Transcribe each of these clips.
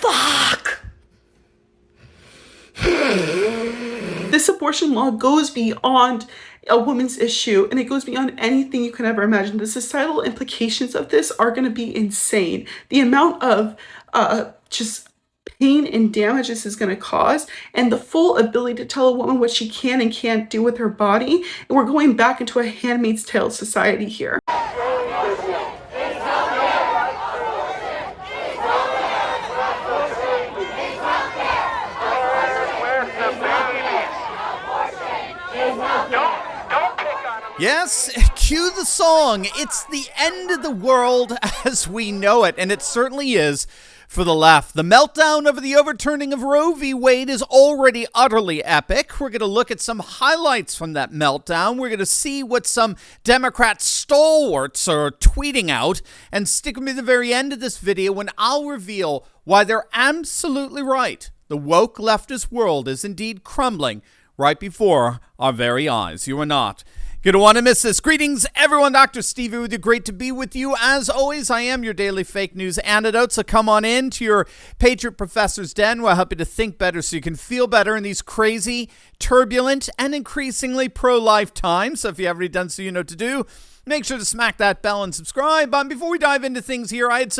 Fuck. This abortion law goes beyond a woman's issue, and it goes beyond anything you can ever imagine. The societal implications of this are going to be insane. The amount of just pain and damage this is going to cause, and the full ability to tell a woman what she can and can't do with her body. And we're going back into a Handmaid's Tale society here. Yes, cue the song. It's the end of the world as we know it, and it certainly is for the left. The meltdown over the overturning of Roe v. Wade is already utterly epic. We're going to look at some highlights from that meltdown. We're going to see what some Democrat stalwarts are tweeting out, and stick with me to the very end of this video when I'll reveal why they're absolutely right. The woke leftist world is indeed crumbling right before our very eyes. You are not going to want to miss this. Greetings, everyone. Dr. Stevie with you. Great to be with you. As always, I am your daily fake news antidote. So come on in to your Patriot Professor's Den, where I help you to think better so you can feel better in these crazy, turbulent, and increasingly pro-life times. So if you haven't already done so, you know what to do. Make sure to smack that bell and subscribe. Before we dive into things here, I had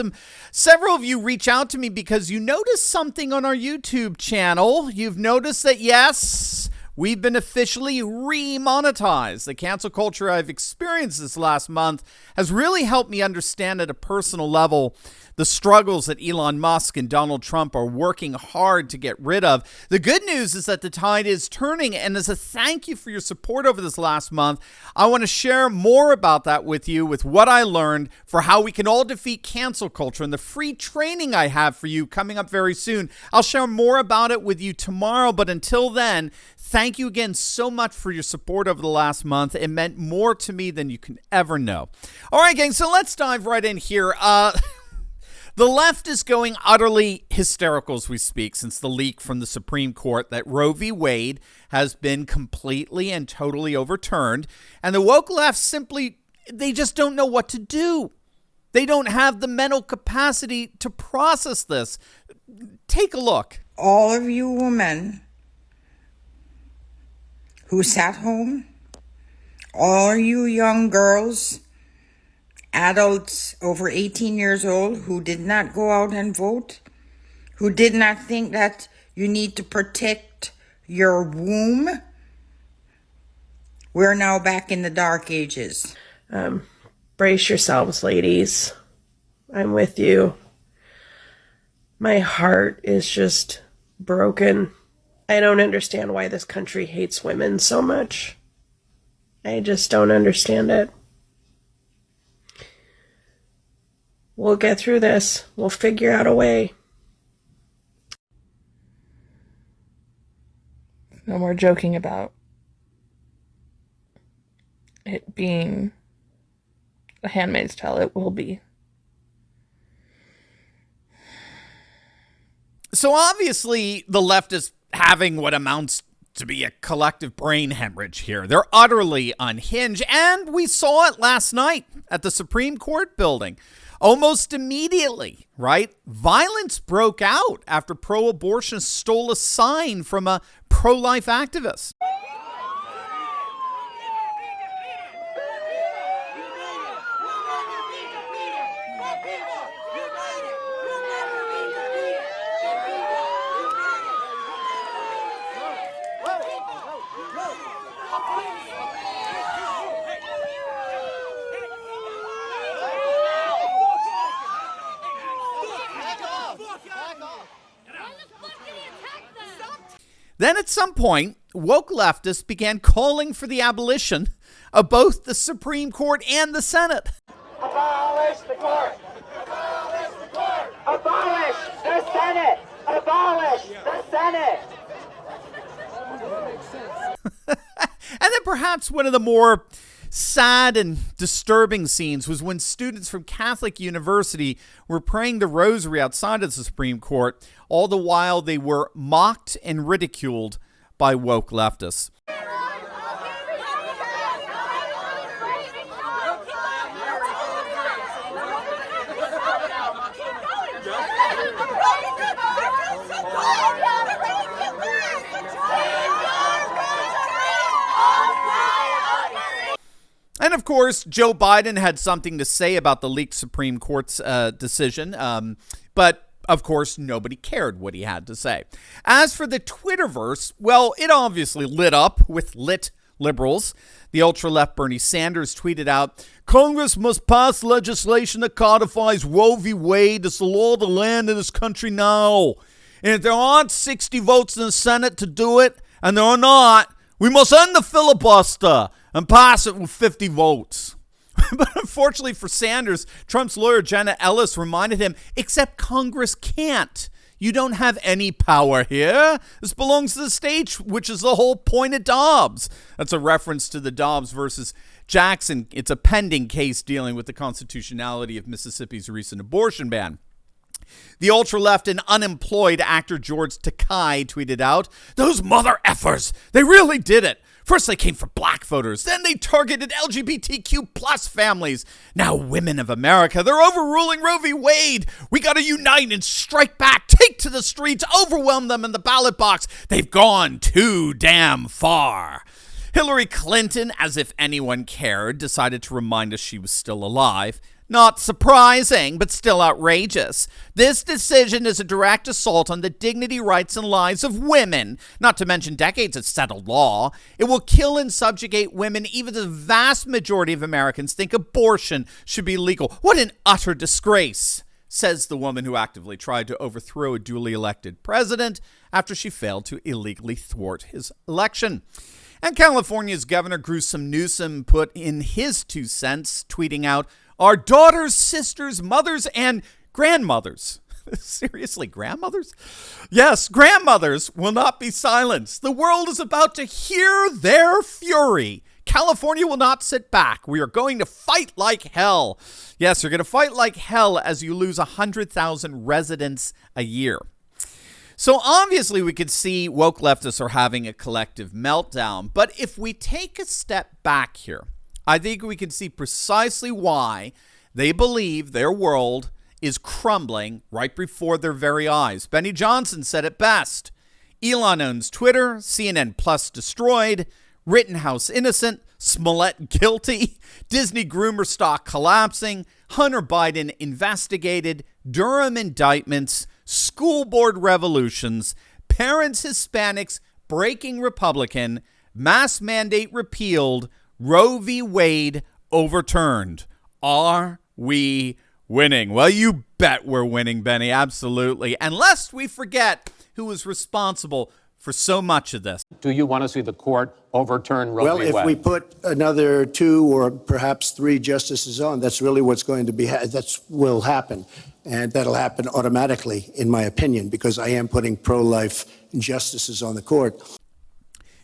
several of you reach out to me because you noticed something on our YouTube channel. You've noticed that, yes, we've been officially remonetized. The cancel culture I've experienced this last month has really helped me understand at a personal level the struggles that Elon Musk and Donald Trump are working hard to get rid of. The good news is that the tide is turning, and as a thank you for your support over this last month, I want to share more about that with you, with what I learned for how we can all defeat cancel culture and the free training I have for you coming up very soon. I'll share more about it with you tomorrow, but until then, thank you again so much for your support over the last month. It meant more to me than you can ever know. All right, gang, so let's dive right in here. The left is going utterly hysterical as we speak since the leak from the Supreme Court that Roe v. Wade has been completely and totally overturned. And the woke left simply, they just don't know what to do. They don't have the mental capacity to process this. Take a look. All of you women who sat home, all you young girls, adults over 18 years old who did not go out and vote, who did not think that you need to protect your womb, we're now back in the dark ages. Brace yourselves, ladies. I'm with you. My heart is just broken. I don't understand why this country hates women so much. I just don't understand it. We'll get through this. We'll figure out a way. No more joking about it being a Handmaid's Tale. It will be. So obviously the left is having what amounts to be a collective brain hemorrhage here. They're utterly unhinged, and we saw it last night at the Supreme Court building. Almost immediately, right? Violence broke out after pro-abortionists stole a sign from a pro-life activist. Then at some point, woke leftists began calling for the abolition of both the Supreme Court and the Senate. Abolish the court! Abolish the court! Abolish the Senate! Abolish the Senate! And then perhaps one of the more sad and disturbing scenes was when students from Catholic University were praying the rosary outside of the Supreme Court, all the while they were mocked and ridiculed by woke leftists. And of course, Joe Biden had something to say about the leaked Supreme Court's decision, but of course, nobody cared what he had to say. As for the Twitterverse, well, it obviously lit up with lit liberals. The ultra-left Bernie Sanders tweeted out, "Congress must pass legislation that codifies Roe v. Wade as the law of the land in this country now. And if there aren't 60 votes in the Senate to do it, and there are not, we must end the filibuster and pass it with 50 votes." But unfortunately for Sanders, Trump's lawyer Jenna Ellis reminded him, except Congress can't. You don't have any power here. This belongs to the states, which is the whole point of Dobbs. That's a reference to the Dobbs versus Jackson. It's a pending case dealing with the constitutionality of Mississippi's recent abortion ban. The ultra-left and unemployed actor George Takei tweeted out, "Those mother effers, they really did it. First they came for black voters, then they targeted LGBTQ plus families. Now women of America, they're overruling Roe v. Wade. We gotta unite and strike back, take to the streets, overwhelm them in the ballot box. They've gone too damn far." Hillary Clinton, as if anyone cared, decided to remind us she was still alive. Not surprising, but still outrageous. This decision is a direct assault on the dignity, rights, and lives of women, not to mention decades of settled law. It will kill and subjugate women. Even the vast majority of Americans think abortion should be legal. What an utter disgrace, says the woman who actively tried to overthrow a duly elected president after she failed to illegally thwart his election. And California's Governor Gruesome Newsom put in his 2 cents, tweeting out, "Our daughters, sisters, mothers, and grandmothers." Seriously, grandmothers? Yes, grandmothers will not be silenced. The world is about to hear their fury. California will not sit back. We are going to fight like hell. Yes, you're going to fight like hell as you lose 100,000 residents a year. So obviously we could see woke leftists are having a collective meltdown. But if we take a step back here, I think we can see precisely why they believe their world is crumbling right before their very eyes. Benny Johnson said it best. Elon owns Twitter, CNN Plus destroyed, Rittenhouse innocent, Smollett guilty, Disney groomer stock collapsing, Hunter Biden investigated, Durham indictments, school board revolutions, parents Hispanics breaking Republican, mask mandate repealed, Roe v. Wade overturned. Are we winning? Well, you bet we're winning, Benny. Absolutely. And lest we forget who was responsible for so much of this. Do you want to see the court overturn Roe v. Wade? Well, if we put another 2 or perhaps 3 justices on, that's really what's going to be, will happen. And that'll happen automatically, in my opinion, because I am putting pro-life justices on the court.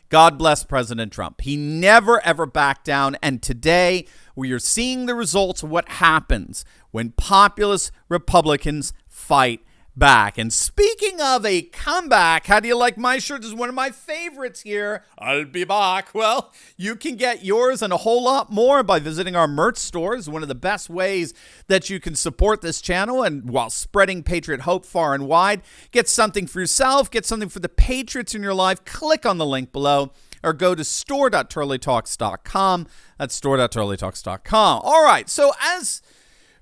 God bless President Trump. He never, ever backed down. And today we are seeing the results of what happens when populist Republicans fight back. And speaking of a comeback, how do you like my shirt? This is one of my favorites here. I'll be back. Well, you can get yours and a whole lot more by visiting our merch store. It's one of the best ways that you can support this channel, and while spreading Patriot hope far and wide, get something for yourself, get something for the patriots in your life. Click on the link below or go to store.turleytalks.com. That's store.turleytalks.com. All right, so as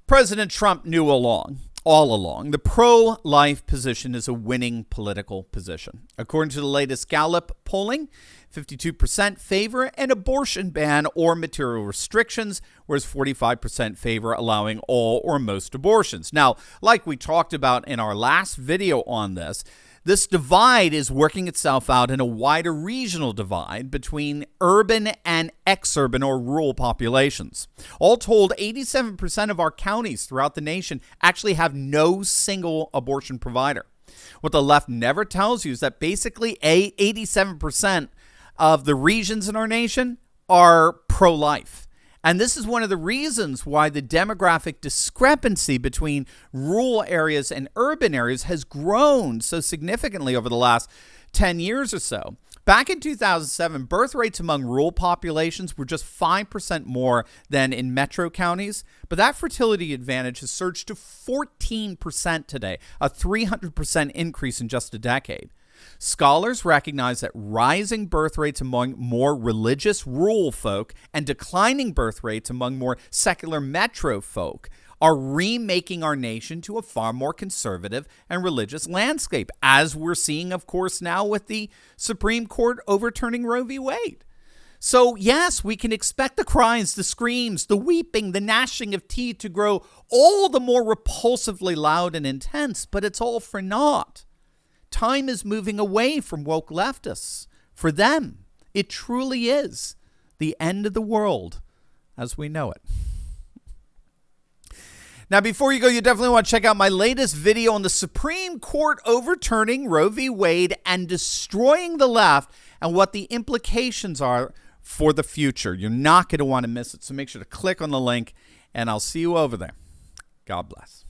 President Trump knew all along, the pro-life position is a winning political position. According to the latest Gallup polling, 52% favor an abortion ban or material restrictions, whereas 45% favor allowing all or most abortions. Now, like we talked about in our last video on this divide is working itself out in a wider regional divide between urban and exurban or rural populations. All told, 87% of our counties throughout the nation actually have no single abortion provider. What the left never tells you is that basically 87% of the regions in our nation are pro-life. And this is one of the reasons why the demographic discrepancy between rural areas and urban areas has grown so significantly over the last 10 years or so. Back in 2007, birth rates among rural populations were just 5% more than in metro counties, but that fertility advantage has surged to 14% today, a 300% increase in just a decade. Scholars recognize that rising birth rates among more religious rural folk and declining birth rates among more secular metro folk are remaking our nation to a far more conservative and religious landscape, as we're seeing, of course, now with the Supreme Court overturning Roe v. Wade. So, yes, we can expect the cries, the screams, the weeping, the gnashing of teeth to grow all the more repulsively loud and intense, but it's all for naught. Time is moving away from woke leftists. For them, it truly is the end of the world as we know it. Now, before you go, you definitely want to check out my latest video on the Supreme Court overturning Roe v. Wade and destroying the left and what the implications are for the future. You're not going to want to miss it, so make sure to click on the link, and I'll see you over there. God bless.